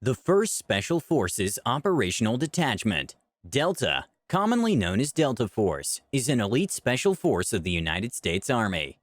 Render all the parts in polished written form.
The 1st Special Forces Operational Detachment, Delta, commonly known as Delta Force, is an elite special force of the United States Army.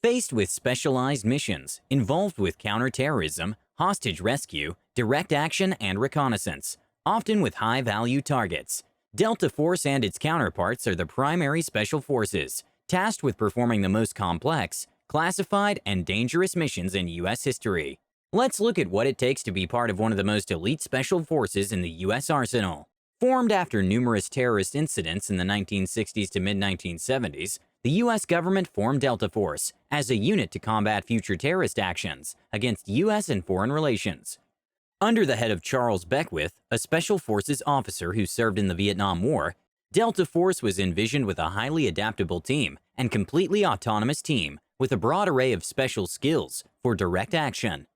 Faced with specialized missions involved with counterterrorism, hostage rescue, direct action, and reconnaissance, often with high-value targets, Delta Force and its counterparts are the primary special forces, tasked with performing the most complex, classified, and dangerous missions in U.S. history. Let's look at what it takes to be part of one of the most elite special forces in the U.S. arsenal. Formed after numerous terrorist incidents in the 1960s to mid-1970s, the U.S. government formed Delta Force as a unit to combat future terrorist actions against U.S. and foreign relations. Under the head of Charles Beckwith, a Special Forces officer who served in the Vietnam War, Delta Force was envisioned with a highly adaptable team and completely autonomous team with a broad array of special skills for direct action.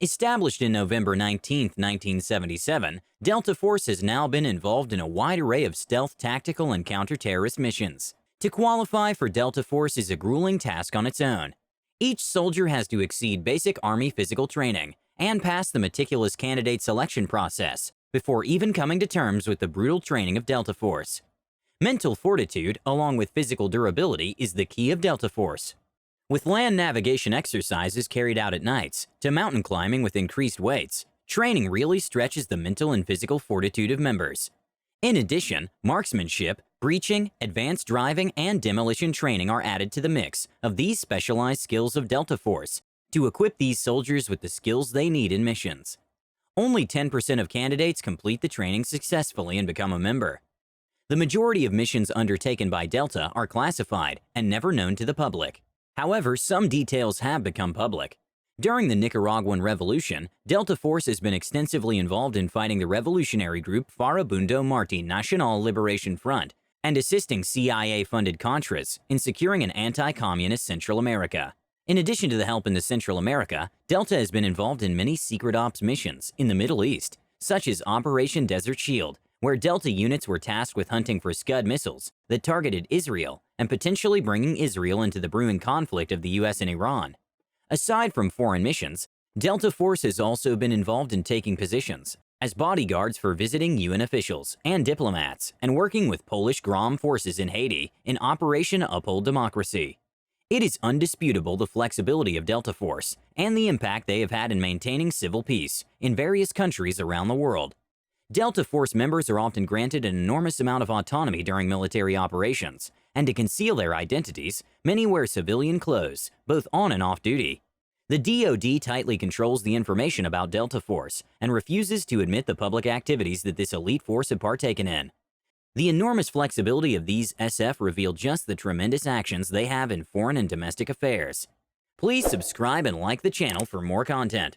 Established in November 19, 1977, Delta Force has now been involved in a wide array of stealth, tactical, and counter-terrorist missions. To qualify for Delta Force is a grueling task on its own. Each soldier has to exceed basic Army physical training and pass the meticulous candidate selection process before even coming to terms with the brutal training of Delta Force. Mental fortitude, along with physical durability, is the key of Delta Force. With land navigation exercises carried out at nights to mountain climbing with increased weights, training really stretches the mental and physical fortitude of members. In addition, marksmanship, breaching, advanced driving, and demolition training are added to the mix of these specialized skills of Delta Force to equip these soldiers with the skills they need in missions. Only 10% of candidates complete the training successfully and become a member. The majority of missions undertaken by Delta are classified and never known to the public. However, some details have become public. During the Nicaraguan Revolution, Delta Force has been extensively involved in fighting the revolutionary group Farabundo Martí Nacional Liberation Front and assisting CIA-funded Contras in securing an anti-communist Central America. In addition to the help in the Central America, Delta has been involved in many secret ops missions in the Middle East, such as Operation Desert Shield, where Delta units were tasked with hunting for Scud missiles that targeted Israel and potentially bringing Israel into the brewing conflict of the U.S. and Iran. Aside from foreign missions, Delta Force has also been involved in taking positions as bodyguards for visiting UN officials and diplomats and working with Polish GROM forces in Haiti in Operation Uphold Democracy. It is undisputable the flexibility of Delta Force and the impact they have had in maintaining civil peace in various countries around the world. Delta Force members are often granted an enormous amount of autonomy during military operations, and to conceal their identities, many wear civilian clothes, both on and off duty. The DoD tightly controls the information about Delta Force and refuses to admit the public activities that this elite force have partaken in. The enormous flexibility of these SF reveal just the tremendous actions they have in foreign and domestic affairs. Please subscribe and like the channel for more content.